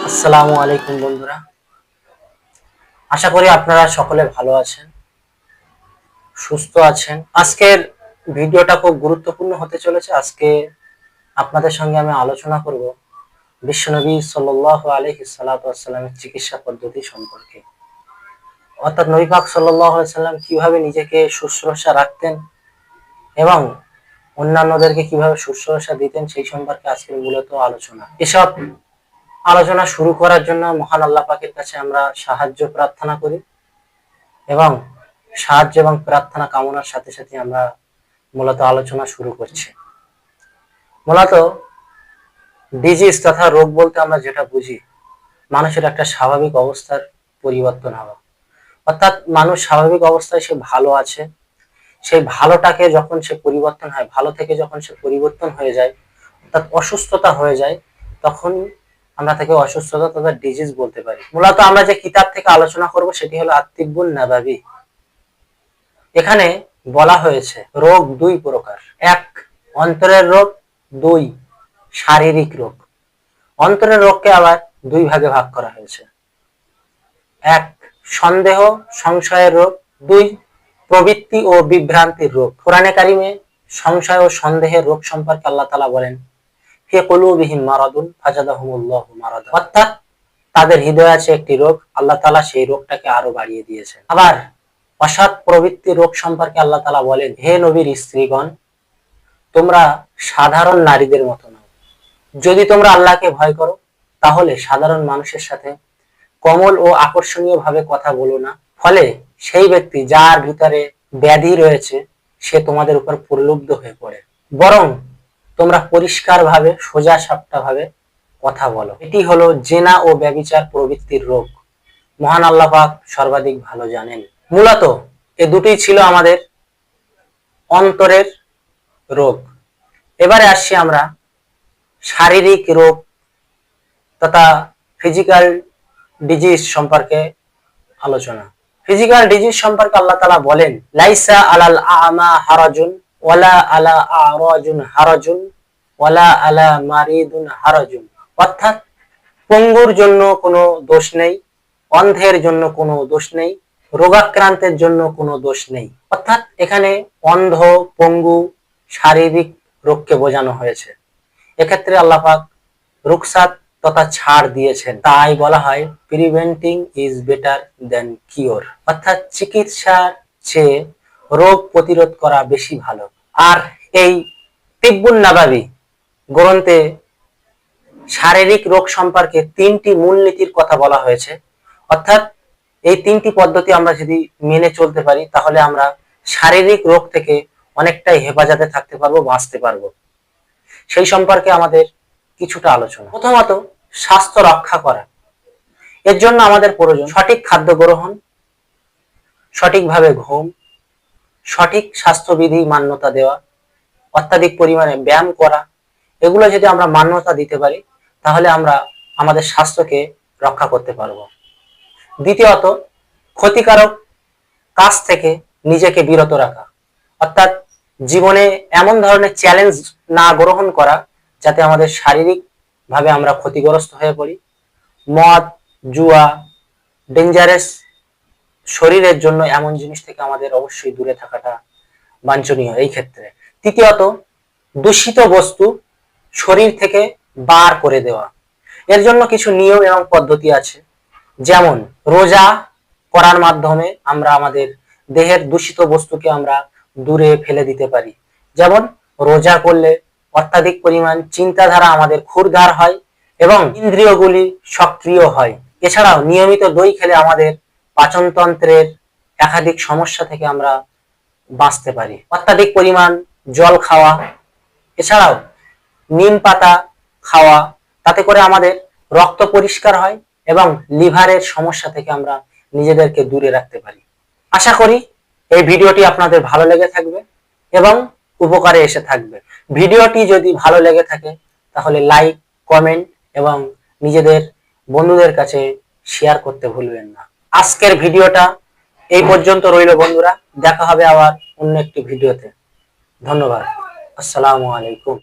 আসসালামু আলাইকুম বন্ধুরা, আশা করি আপনারা সকলে ভালো আছেন, সুস্থ আছেন। আজকের ভিডিওটা খুব গুরুত্বপূর্ণ হতে চলেছে। আজকে আপনাদের সঙ্গে আমি আলোচনা করব বিশ্বনবী সাল্লাল্লাহু আলাইহি সাল্লামের চিকিৎসা পদ্ধতি সম্পর্কে। অর্থাৎ নবী পাক সাল্লাল্লাহু আলাইহি সাল্লাম কিভাবে নিজেকে শুশ্রূষা রাখতেন এবং অন্যান্যদেরকে কিভাবে শুশ্রূষা দিতেন সেই সম্পর্কে আজকের মূলত আলোচনা। এসব আলোচনা শুরু করার জন্য মহান আল্লাহ পাকের কাছে আমরা সাহায্য প্রার্থনা করি এবং সাহায্য এবং প্রার্থনা কামনার সাথে সাথে আমরা মূলত আলোচনা শুরু করছি। মূলত ডিজিজ তথা রোগ বলতে আমরা যেটা বুঝি, মানুষের একটা স্বাভাবিক অবস্থার পরিবর্তন হওয়া। অর্থাৎ মানুষ স্বাভাবিক অবস্থায় সে ভালো আছে, সেই ভালোটাকে যখন সে পরিবর্তন হয়, ভালো থেকে যখন সে পরিবর্তন হয়ে যায়, অর্থাৎ অসুস্থতা হয়ে যায়, তখন আমরা তাকে অসুস্থতা তথা ডিজিজ বলতে পারি। মূলত আমরা যে কিতাব থেকে আলোচনা করব সেটি হলো আত-তিব্বুন নাবাবী। এখানে বলা হয়েছে রোগ দুই প্রকার, এক অন্তরের রোগ, দুই শারীরিক রোগ। অন্তরের রোগকে আবার দুই ভাগে ভাগ করা হয়েছে, এক সন্দেহ সংশয়ের রোগ, দুই প্রবৃত্তি ও বিভ্রান্তির রোগ। কোরআনে কারিমে সংশয় ও সন্দেহের রোগ সম্পর্কে আল্লাহ তাআলা বলেন, ফি কুলুবিহিম মারাদুন ফাজাদাহুমুল্লাহু মারাদা। অর্থাৎ তাদের হৃদয়ে আছে একটি রোগ, আল্লাহ তাআলা সেই রোগটাকে আরো বাড়িয়ে দিয়েছেন। আবার অসৎ প্রবৃত্তি রোগ সম্পর্কে আল্লাহ তাআলা বলেন, হে নবীর স্ত্রীগণ, তোমরা সাধারণ নারীদের মতো নও। যদি তোমরা আল্লাহকে ভয় করো তাহলে সাধারণ মানুষের সাথে কোমল ও আকর্ষণীয় ভাবে কথা বলো না, ফলে সেই ব্যক্তি যার ভিতরে ব্যাধি রয়েছে সে তোমাদের উপর প্রলুব্ধ হয়ে পড়ে। বরং তোমরা পরিষ্কার ভাবে সোজা সাপটা ভাবে কথা বলো। এটি হলো জেনা ও ব্যভিচার প্রবৃত্তির রোগ। মহান আল্লাহ পাক সর্বাধিক ভালো জানেন। মূলত এ দুটোই ছিল আমাদের অন্তরের রোগ। এবারে আসছি আমরা শারীরিক রোগ তথা ফিজিক্যাল ডিজিজ সম্পর্কে আলোচনা। ফিজিক্যাল ডিজিজ সম্পর্কে আল্লাহ তাআলা বলেন, লাইসা আলাল আ'মা হারাজুন ওয়ালা আলা আ'রাজুন হারাজুন ওয়ালা আলা মারিদুন হারাজুন। অর্থাৎ পঙ্গুর জন্য কোনো দোষ নেই, অন্ধের জন্য কোনো দোষ নেই, রোগাক্রান্তের জন্য কোনো দোষ নেই। অর্থাৎ এখানে অন্ধ, পঙ্গু, শারীরিক রোগকে বোঝানো হয়েছে। এক্ষেত্রে আল্লাহ পাক রুখসাত তথা ছাড় দিয়েছেন। তাই বলা হয় preventing is better then cure. অর্থাৎ চিকিৎসার চেয়ে রোগ প্রতিরোধ করা বেশি ভালো। আর এই তিব্বুন নাবাবী গ্রন্থে শারীরিক রোগ সম্পর্কে তিনটি মূলনীতির কথা বলা হয়েছে। অর্থাৎ এই তিনটি পদ্ধতি আমরা যদি মেনে চলতে পারি তাহলে আমরা শারীরিক রোগ থেকে অনেকটাই হেফাজতে থাকতে পারবো, বাঁচতে পারবো। সেই সম্পর্কে আমাদের কিছুটা আলোচনা। প্রথমত, স্বাস্থ্য রক্ষা করা। এর জন্য আমাদের প্রয়োজন সঠিক খাদ্য গ্রহণ, সঠিকভাবে ঘুম, সঠিক স্বাস্থ্যবিধি মান্যতা দেওয়া, অত্যাধিক পরিমাণে ব্যায়াম করা। এগুলো যদি আমরা মান্যতা দিতে পারি তাহলে আমরা আমাদের স্বাস্থ্যকে রক্ষা করতে পারবো। দ্বিতীয়ত, ক্ষতিকারক কাজ থেকে নিজেকে বিরত রাখা। অর্থাৎ জীবনে এমন ধরনের চ্যালেঞ্জ না গ্রহণ করা যাতে আমাদের শারীরিক ভাবে আমরা ক্ষতিগ্রস্ত হয়ে পড়ি। মদ, জুয়া, ডেঞ্জারাস শরীরের জন্য এমন জিনিস থেকে আমাদের অবশ্যই দূরে থাকাটা বাঞ্ছনীয় এই ক্ষেত্রে। তৃতীয়ত, দূষিত বস্তু শরীর থেকে বার করে দেওয়া। এর জন্য কিছু নিয়ম এবং পদ্ধতি আছে, যেমন রোজা করার মাধ্যমে আমরা আমাদের দেহের দূষিত বস্তুকে আমরা দূরে ফেলে দিতে পারি। যেমন রোজা করলে অত্যাধিক পরিমাণ চিন্তাধারা আমাদের ক্ষুরধার হয় এবং ইন্দ্রিয়গুলি সক্রিয় হয়। এছাড়াও নিয়মিত দই খেলে আমাদের পাচনতন্ত্রের একাধিক সমস্যা থেকে আমরা বাঁচতে পারি। অত্যাধিক পরিমাণ জল খাওয়া, এছাড়াও নিম পাতা খাওয়া, তাতে করে আমাদের রক্ত পরিষ্কার হয় এবং লিভারের সমস্যা থেকে আমরা নিজেদেরকে দূরে রাখতে পারি। আশা করি এই ভিডিওটি আপনাদের ভালো লেগে থাকবে এবং উপকারে এসে থাকবে। ভিডিওটি যদি ভালো লেগে থাকে তাহলে লাইক, কমেন্ট এবং নিজেদের বন্ধুদের কাছে শেয়ার করতে ভুলবেন না। আজকের ভিডিওটা এই পর্যন্ত রইল বন্ধুরা, দেখা হবে আবার অন্য একটি ভিডিওতে। ধন্যবাদ। আসসালামু আলাইকুম।